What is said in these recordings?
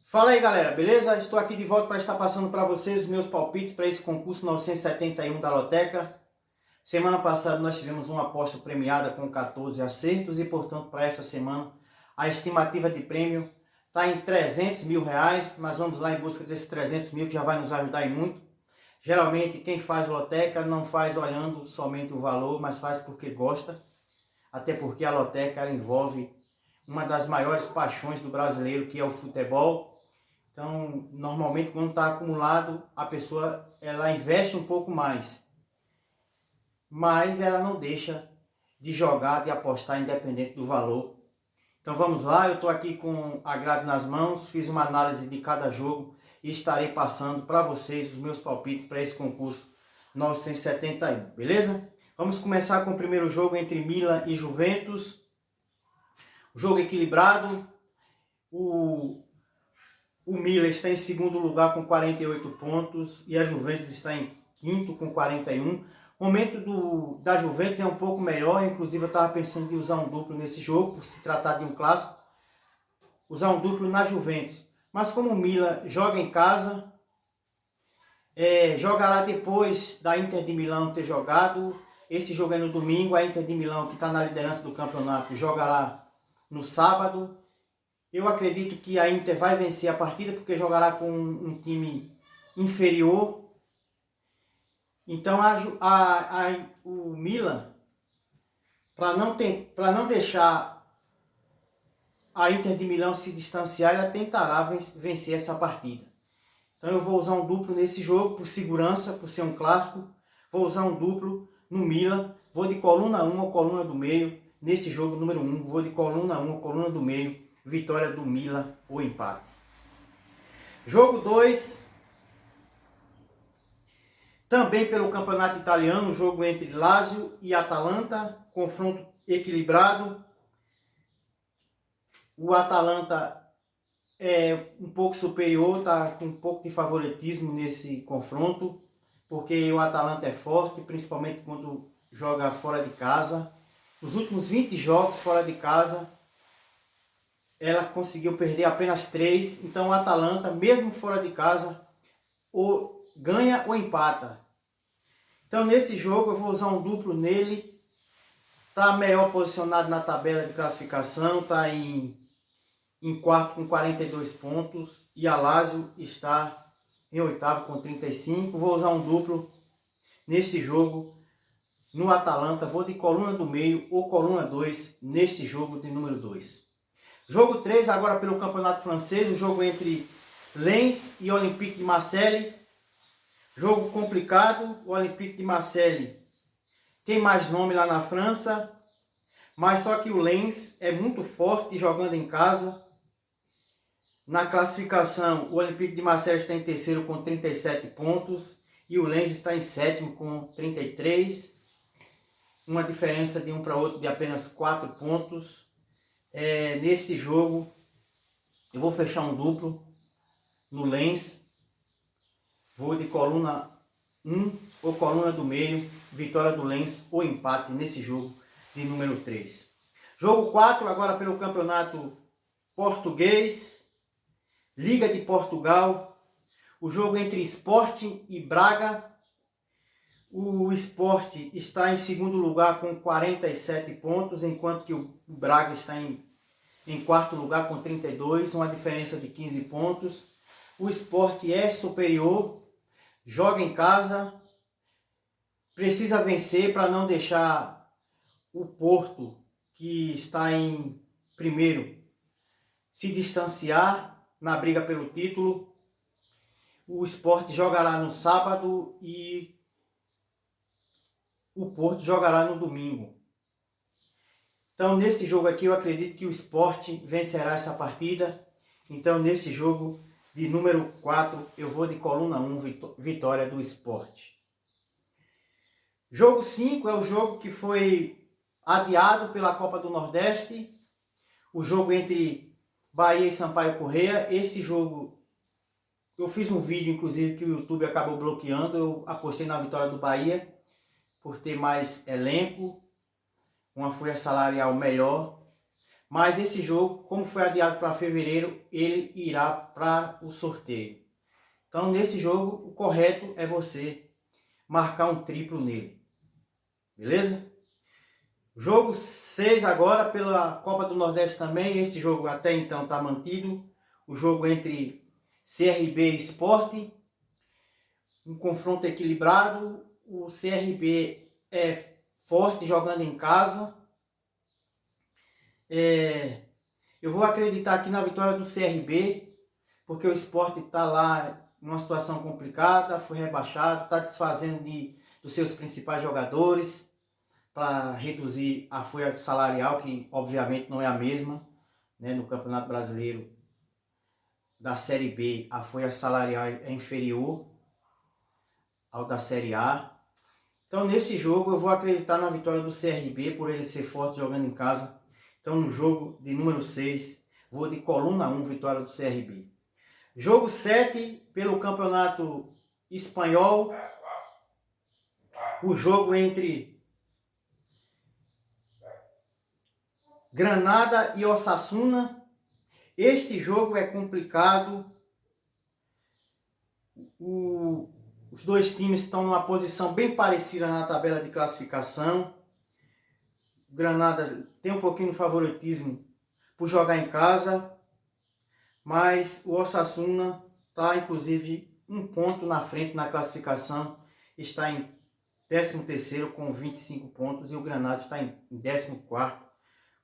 Fala aí, galera, beleza? Estou aqui de volta para estar passando para vocês os meus palpites para esse concurso 971 da Loteca. Semana passada nós tivemos uma aposta premiada com 14 acertos e, portanto, para esta semana a estimativa de prêmio está em 300 mil reais. Mas vamos lá em busca desses 300 mil que já vai nos ajudar em muito. Geralmente quem faz Loteca não faz olhando somente o valor, mas faz porque gosta. Até porque a Loteca ela envolve uma das maiores paixões do brasileiro, que é o futebol. Então, normalmente, quando está acumulado, a pessoa ela investe um pouco mais. Mas ela não deixa de jogar, de apostar, independente do valor. Então, vamos lá. Eu estou aqui com a grade nas mãos, fiz uma análise de cada jogo e estarei passando para vocês os meus palpites para esse concurso 971, beleza? Vamos começar com o primeiro jogo entre Milan e Juventus. Jogo equilibrado. O Milan está em segundo lugar com 48 pontos e a Juventus está em quinto com 41. O momento da Juventus é um pouco melhor, inclusive eu estava pensando em usar um duplo nesse jogo, por se tratar de um clássico, usar um duplo na Juventus. Mas como o Milan joga em casa, jogará depois da Inter de Milão ter jogado. Este jogo é no domingo, a Inter de Milão, que está na liderança do campeonato, jogará no sábado. Eu acredito que a Inter vai vencer a partida porque jogará com um time inferior. Então o Milan, para não deixar a Inter de Milão se distanciar, ela tentará vencer essa partida. Então eu vou usar um duplo nesse jogo, por segurança, por ser um clássico. Vou usar um duplo no Milan. Vou de coluna 1 ou coluna do meio. Neste jogo número 1, vou de coluna 1 ou coluna do meio. Vitória do Milan ou empate. Jogo 2. Também pelo campeonato italiano, jogo entre Lazio e Atalanta. Confronto equilibrado. O Atalanta é um pouco superior, está com um pouco de favoritismo nesse confronto, porque o Atalanta é forte, principalmente quando joga fora de casa. Nos últimos 20 jogos fora de casa, ela conseguiu perder apenas 3. Então o Atalanta, mesmo fora de casa, ou ganha ou empata. Então nesse jogo eu vou usar um duplo nele. Está melhor posicionado na tabela de classificação, está em quarto com 42 pontos. E a Lazio está em oitavo com 35. Vou usar um duplo neste jogo no Atalanta. Vou de coluna do meio ou coluna 2 neste jogo de número 2. Jogo 3, agora pelo campeonato francês, o jogo entre Lens e Olympique de Marseille. Jogo complicado, o Olympique de Marseille tem mais nome lá na França, mas só que o Lens é muito forte jogando em casa. Na classificação, o Olympique de Marseille está em terceiro com 37 pontos e o Lens está em sétimo com 33. Uma diferença de um para outro de apenas 4 pontos. Neste jogo eu vou fechar um duplo no Lens, vou de coluna 1 ou coluna do meio, vitória do Lens ou empate nesse jogo de número 3. Jogo 4, agora pelo campeonato português, Liga de Portugal, o jogo entre Sporting e Braga. O Sporting está em segundo lugar com 47 pontos, enquanto que o Braga está em quarto lugar com 32, uma diferença de 15 pontos. O Sporting é superior, joga em casa, precisa vencer para não deixar o Porto, que está em primeiro, se distanciar na briga pelo título. O Sport jogará no sábado e o Porto jogará no domingo. Então, nesse jogo aqui, eu acredito que o Sport vencerá essa partida. Então, nesse jogo de número 4, eu vou de coluna 1, vitória do Sport. Jogo 5 é o jogo que foi adiado pela Copa do Nordeste. O jogo entre Bahia e Sampaio Corrêa. Este jogo, eu fiz um vídeo, inclusive, que o YouTube acabou bloqueando. Eu apostei na vitória do Bahia, por ter mais elenco, uma folha salarial melhor. Mas esse jogo, como foi adiado para fevereiro, ele irá para o sorteio. Então, nesse jogo, o correto é você marcar um triplo nele. Beleza? Jogo 6 agora pela Copa do Nordeste também. Este jogo até então está mantido. O jogo entre CRB e Sport. Um confronto equilibrado. O CRB é forte jogando em casa. Eu vou acreditar aqui na vitória do CRB, porque o Sport está lá numa situação complicada, foi rebaixado, está desfazendo dos seus principais jogadores para reduzir a folha salarial, que obviamente não é a mesma, né? No Campeonato Brasileiro da Série B, a folha salarial é inferior ao da Série A. Então, nesse jogo, eu vou acreditar na vitória do CRB, por ele ser forte jogando em casa. Então, no jogo de número 6, vou de coluna 1, vitória do CRB. Jogo 7, pelo Campeonato Espanhol, o jogo entre Granada e Osasuna. Este jogo é complicado. Os dois times estão numa posição bem parecida na tabela de classificação. O Granada tem um pouquinho de favoritismo por jogar em casa, mas o Osasuna está inclusive um ponto na frente na classificação, está em 13º com 25 pontos e o Granada está em 14º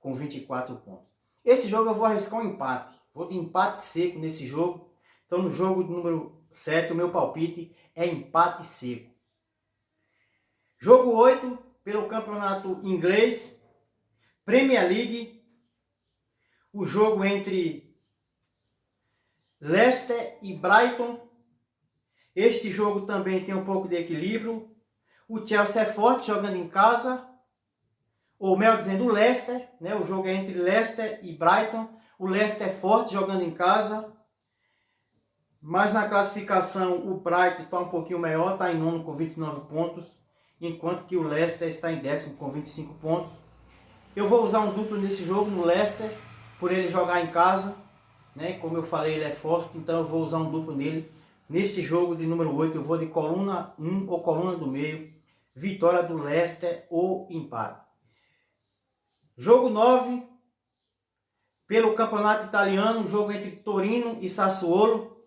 com 24 pontos. Este jogo eu vou arriscar um empate, vou de empate seco nesse jogo. Então, no jogo número 7, o meu palpite é empate seco. Jogo 8, pelo campeonato inglês, Premier League, o jogo entre Leicester e Brighton. Este jogo também tem um pouco de equilíbrio. O Chelsea é forte jogando em casa, ou melhor dizendo, o Leicester, né? O jogo é entre Leicester e Brighton. O Leicester é forte jogando em casa, mas na classificação o Brighton está um pouquinho melhor, está em 9º com 29 pontos, enquanto que o Leicester está em 10º com 25 pontos. Eu vou usar um duplo nesse jogo no Leicester, por ele jogar em casa, né? Como eu falei, ele é forte, então eu vou usar um duplo nele. Neste jogo de número 8, eu vou de coluna 1 ou coluna do meio, vitória do Leicester ou empate. Jogo 9, pelo campeonato italiano, jogo entre Torino e Sassuolo.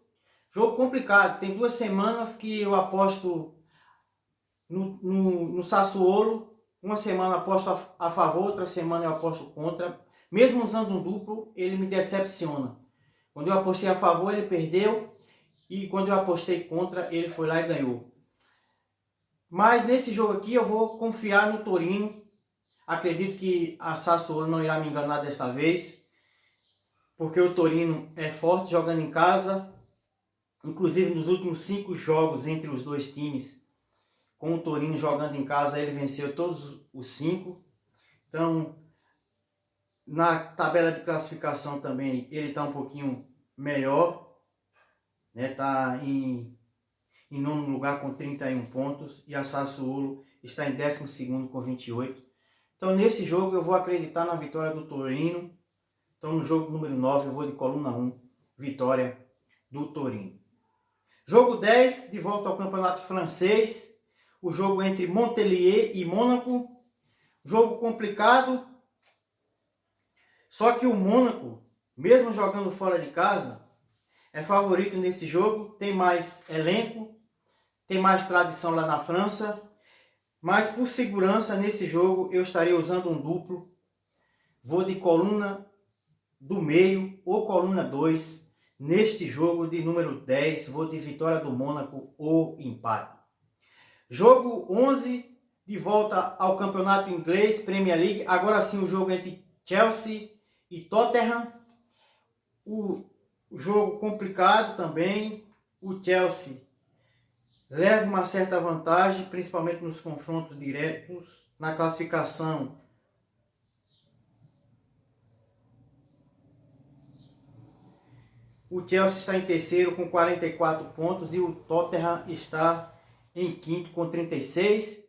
Jogo complicado, tem 2 semanas que eu aposto no Sassuolo. Uma semana eu aposto a favor, outra semana eu aposto contra. Mesmo usando um duplo, ele me decepciona. Quando eu apostei a favor, ele perdeu. E quando eu apostei contra, ele foi lá e ganhou. Mas nesse jogo aqui eu vou confiar no Torino. Acredito que a Sassuolo não irá me enganar desta vez, porque o Torino é forte jogando em casa. Inclusive nos últimos 5 jogos entre os dois times, com o Torino jogando em casa, ele venceu todos os 5. Então, na tabela de classificação também, ele está um pouquinho melhor, né? Está em 9º lugar com 31 pontos e a Sassuolo está em 12º com 28. Então, nesse jogo eu vou acreditar na vitória do Torino. Então, no jogo número 9, eu vou de coluna 1, vitória do Torino. Jogo 10, de volta ao campeonato francês. O jogo entre Montpellier e Mônaco. Jogo complicado. Só que o Mônaco, mesmo jogando fora de casa, é favorito nesse jogo. Tem mais elenco, tem mais tradição lá na França. Mas por segurança nesse jogo eu estarei usando um duplo. Vou de coluna do meio ou coluna 2. Neste jogo de número 10, vou de vitória do Mônaco ou empate. Jogo 11, de volta ao campeonato inglês, Premier League. Agora sim o jogo entre Chelsea e Tottenham. O jogo complicado também. O Chelsea leva uma certa vantagem, principalmente nos confrontos diretos. Na classificação, o Chelsea está em 3º com 44 pontos e o Tottenham está em 5º com 36.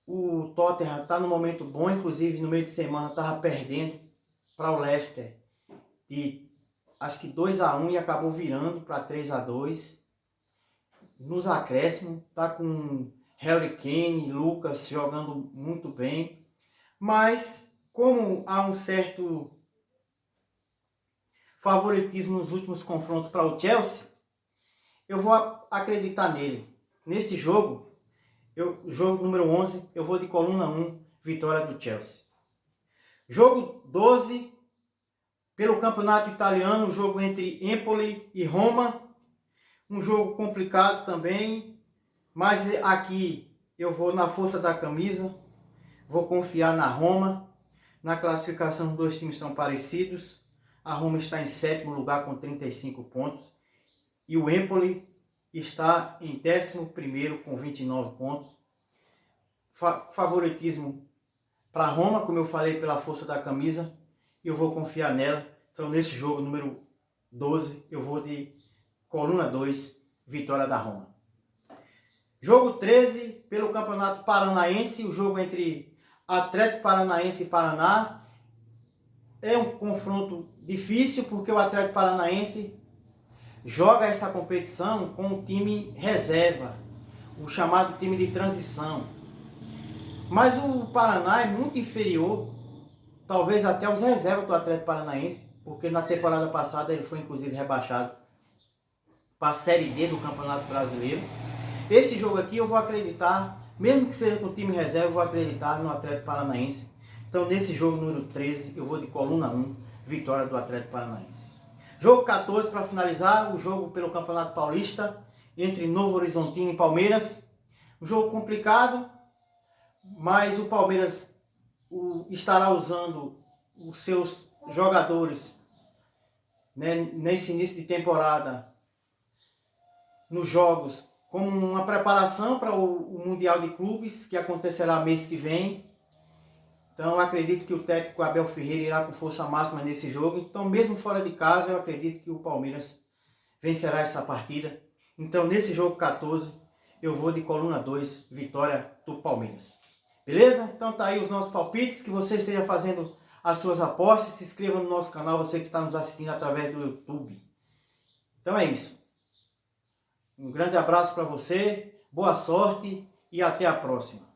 O Tottenham está no momento bom, inclusive no meio de semana estava perdendo para o Leicester de acho que 2-1 e acabou virando para 3-2. Nos acréscimos, tá com Harry Kane e Lucas jogando muito bem. Mas como há um certo favoritismo nos últimos confrontos para o Chelsea, eu vou acreditar nele. Neste jogo, jogo número 11, eu vou de coluna 1, vitória do Chelsea. Jogo 12, pelo campeonato italiano, jogo entre Empoli e Roma. Um jogo complicado também, mas aqui eu vou na força da camisa, vou confiar na Roma. Na classificação, os dois times são parecidos. A Roma está em 7º lugar com 35 pontos e o Empoli está em 11º com 29 pontos. Favoritismo para a Roma, como eu falei, pela força da camisa, eu vou confiar nela. Então, nesse jogo número 12, eu vou de coluna 2, vitória da Roma. Jogo 13, pelo Campeonato Paranaense, o jogo entre Atlético Paranaense e Paraná. É um confronto difícil, porque o Atlético Paranaense joga essa competição com o time reserva, o chamado time de transição. Mas o Paraná é muito inferior, talvez até os reservas do Atlético Paranaense, porque na temporada passada ele foi inclusive rebaixado para a Série D do Campeonato Brasileiro. Este jogo aqui eu vou acreditar, mesmo que seja com o time reserva, eu vou acreditar no Atlético Paranaense. Então nesse jogo número 13 eu vou de coluna 1, vitória do Atlético Paranaense. Jogo 14, para finalizar, o jogo pelo Campeonato Paulista, entre Novo Horizontino e Palmeiras. Um jogo complicado, mas o Palmeiras estará usando os seus jogadores, né, nesse início de temporada, nos jogos, como uma preparação para o Mundial de Clubes, que acontecerá mês que vem. Então eu acredito que o técnico Abel Ferreira irá com força máxima nesse jogo. Então, mesmo fora de casa, eu acredito que o Palmeiras vencerá essa partida. Então, nesse jogo 14, eu vou de coluna 2, vitória do Palmeiras. Beleza? Então tá aí os nossos palpites. Que você esteja fazendo as suas apostas. Se inscreva no nosso canal, você que está nos assistindo através do YouTube. Então é isso. Um grande abraço para você, boa sorte e até a próxima.